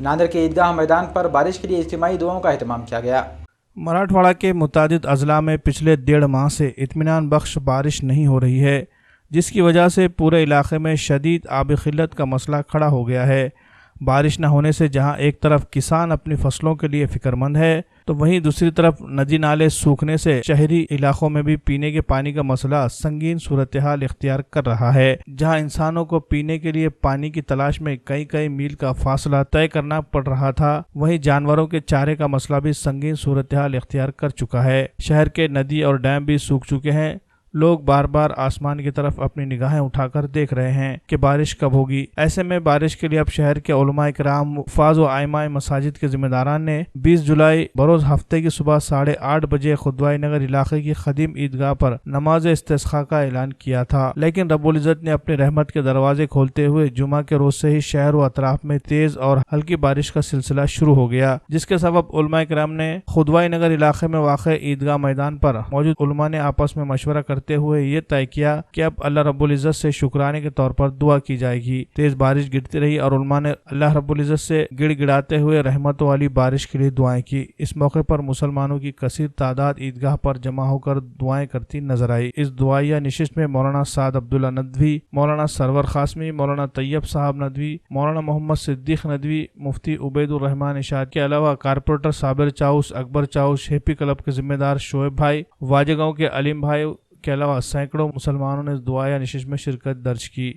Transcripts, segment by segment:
ناندیڑ کے عیدگاہ میدان پر بارش کے لیے اجتماعی دعاؤں کا اہتمام کیا گیا۔ مراٹھواڑہ کے متعدد اضلاع میں پچھلے 1.5 ماہ سے اطمینان بخش بارش نہیں ہو رہی ہے، جس کی وجہ سے پورے علاقے میں شدید آبی قلت کا مسئلہ کھڑا ہو گیا ہے۔ بارش نہ ہونے سے جہاں ایک طرف کسان اپنی فصلوں کے لیے فکر مند ہے، تو وہیں دوسری طرف ندی نالے سوکھنے سے شہری علاقوں میں بھی پینے کے پانی کا مسئلہ سنگین صورتحال اختیار کر رہا ہے۔ جہاں انسانوں کو پینے کے لیے پانی کی تلاش میں کئی میل کا فاصلہ طے کرنا پڑ رہا تھا، وہیں جانوروں کے چارے کا مسئلہ بھی سنگین صورتحال اختیار کر چکا ہے۔ شہر کے ندی اور ڈیم بھی سوکھ چکے ہیں۔ لوگ بار بار آسمان کی طرف اپنی نگاہیں اٹھا کر دیکھ رہے ہیں کہ بارش کب ہوگی۔ ایسے میں بارش کے لیے اب شہر کے علماء کرام، حفاظ و ائمہ مساجد کے ذمہ داران نے 20 جولائی بروز ہفتے کی صبح 8:30 بجے خدوائے نگر علاقے کی قدیم عیدگاہ پر نماز استسقاء کا اعلان کیا تھا، لیکن رب العزت نے اپنی رحمت کے دروازے کھولتے ہوئے جمعہ کے روز سے ہی شہر و اطراف میں تیز اور ہلکی بارش کا سلسلہ شروع ہو گیا، جس کے سبب علماء کرام نے خدوائے نگر علاقے میں واقع عیدگاہ میدان پر موجود علماء نے آپس میں مشورہ کرتے ہوئے یہ طے کیا کہ اب اللہ رب العزت سے شکرانے کے طور پر دعا کی جائے گی۔ تیز بارش گرتی رہی اور علماء نے اللہ رب العزت سے گڑ گڑاتے ہوئے رحمتوں والی بارش کے لیے دعائیں کی۔ اس موقع پر مسلمانوں کی کثیر تعداد عیدگاہ پر جمع ہو کر دعائیں کرتی نظر آئی۔ اس دعائیہ نشست میں مولانا سعد عبداللہ ندوی، مولانا سرور قاسمی، مولانا طیب صاحب ندوی، مولانا محمد صدیق ندوی، مفتی عبید الرحمان اشاد کے علاوہ کارپوریٹر صابر چاؤس، اکبر چاؤس، ہیپی کلب کے ذمہ دار شعیب بھائی، واجہ گاؤں کے علیم بھائی کے علاوہ سینکڑوں مسلمانوں نے اس دعائیہ نشست میں شرکت درج کی۔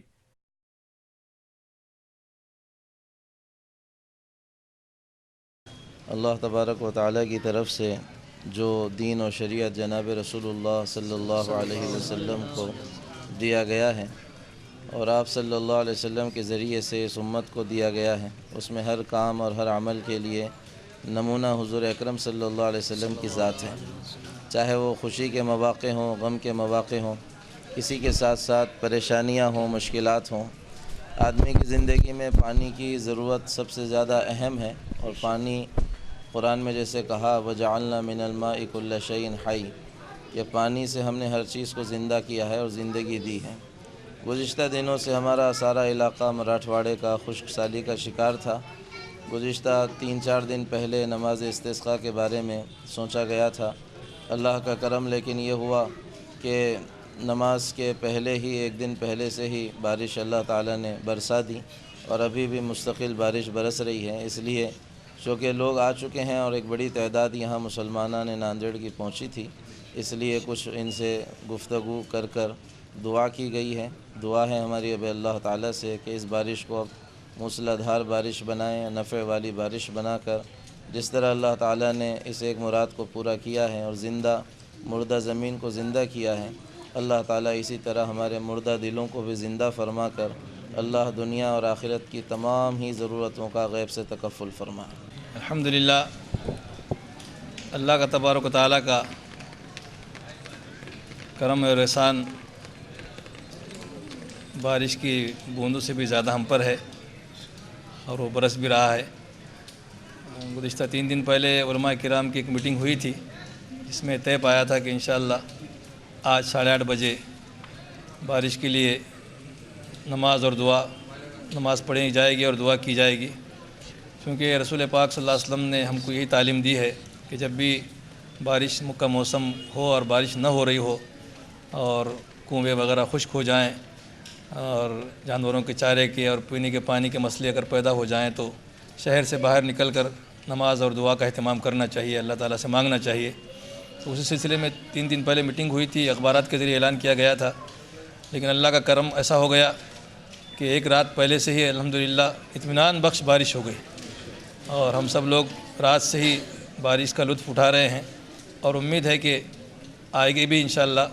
اللہ تبارک و تعالیٰ کی طرف سے جو دین و شریعت جناب رسول اللہ صلی اللہ علیہ وسلم کو دیا گیا ہے اور آپ صلی اللہ علیہ وسلم کے ذریعے سے اس امت کو دیا گیا ہے، اس میں ہر کام اور ہر عمل کے لیے نمونہ حضور اکرم صلی اللہ علیہ وسلم کی ذات ہے، چاہے وہ خوشی کے مواقع ہوں، غم کے مواقع ہوں، کسی کے ساتھ ساتھ پریشانیاں ہوں، مشکلات ہوں۔ آدمی کی زندگی میں پانی کی ضرورت سب سے زیادہ اہم ہے، اور پانی قرآن میں جیسے کہا وَجَعَلْنَا مِنَ الْمَاءِ كُلَّ شَيْءٍ حَيٍّ، یہ پانی سے ہم نے ہر چیز کو زندہ کیا ہے اور زندگی دی ہے۔ گزشتہ دنوں سے ہمارا سارا علاقہ مراٹھواڑے کا خشک سالی کا شکار تھا۔ گزشتہ 3-4 دن پہلے نماز استسقاء کے بارے میں سوچا گیا تھا، اللہ کا کرم لیکن یہ ہوا کہ نماز کے پہلے ہی 1 دن پہلے سے ہی بارش اللہ تعالیٰ نے برسا دی، اور ابھی بھی مستقل بارش برس رہی ہے۔ اس لیے چونکہ لوگ آ چکے ہیں اور ایک بڑی تعداد یہاں مسلمانوں نے ناندیڑ کی پہنچی تھی، اس لیے کچھ ان سے گفتگو کر دعا کی گئی ہے۔ دعا ہے ہماری اب اللہ تعالیٰ سے کہ اس بارش کو اب موسلا دھار بارش بنائیں، نفع والی بارش بنا کر، جس طرح اللہ تعالیٰ نے اس ایک مراد کو پورا کیا ہے اور زندہ مردہ زمین کو زندہ کیا ہے، اللہ تعالیٰ اسی طرح ہمارے مردہ دلوں کو بھی زندہ فرما کر اللہ دنیا اور آخرت کی تمام ہی ضرورتوں کا غیب سے تکفل فرمائے۔ الحمدللہ، اللہ کا تبارک و تعالیٰ کا کرم اور احسان بارش کی بوندوں سے بھی زیادہ ہم پر ہے، اور وہ برس بھی رہا ہے۔ گزشتہ 3 دن پہلے علماء کرام کی ایک میٹنگ ہوئی تھی، جس میں طے پایا تھا کہ انشاءاللہ آج 8:30 بجے بارش کے لیے نماز اور دعا، نماز پڑھی جائے گی اور دعا کی جائے گی، کیونکہ رسول پاک صلی اللہ علیہ وسلم نے ہم کو یہی تعلیم دی ہے کہ جب بھی بارش کا موسم ہو اور بارش نہ ہو رہی ہو اور کنویں وغیرہ خشک ہو جائیں اور جانوروں کے چارے کے اور پینے کے پانی کے مسئلے اگر پیدا ہو جائیں، تو شہر سے باہر نکل کر نماز اور دعا کا اہتمام کرنا چاہیے، اللہ تعالیٰ سے مانگنا چاہیے۔ تو اسی سلسلے میں 3 دن پہلے میٹنگ ہوئی تھی، اخبارات کے ذریعے اعلان کیا گیا تھا، لیکن اللہ کا کرم ایسا ہو گیا کہ 1 رات پہلے سے ہی الحمدللہ اطمینان بخش بارش ہو گئی، اور ہم سب لوگ رات سے ہی بارش کا لطف اٹھا رہے ہیں، اور امید ہے کہ آئے گی بھی انشاءاللہ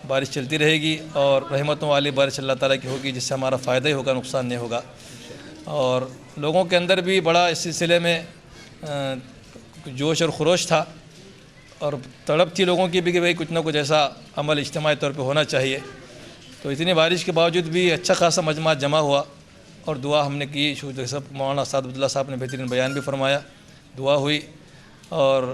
بارش چلتی رہے گی، اور رحمتوں والی بارش اللہ تعالیٰ کی ہوگی، جس سے ہمارا فائدہ ہی ہوگا، نقصان نہیں ہوگا۔ اور لوگوں کے اندر بھی بڑا اس سلسلے میں جوش اور خروش تھا، اور تڑپ تھی لوگوں کی بھی کہ بھئی کچھ نہ کچھ ایسا عمل اجتماعی طور پہ ہونا چاہیے۔ تو اتنی بارش کے باوجود بھی اچھا خاصا مجمع جمع ہوا اور دعا ہم نے کی۔ سب مولانا سعد عبداللہ صاحب نے بہترین بیان بھی فرمایا، دعا ہوئی، اور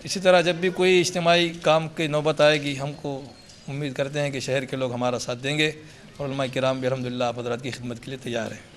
اسی طرح جب بھی کوئی اجتماعی کام کی نوبت آئے گی، ہم کو امید کرتے ہیں کہ شہر کے لوگ ہمارا ساتھ دیں گے، اور علماء کرام بھی الحمدللہ آپ حضرات کی خدمت کے لیے تیار ہیں۔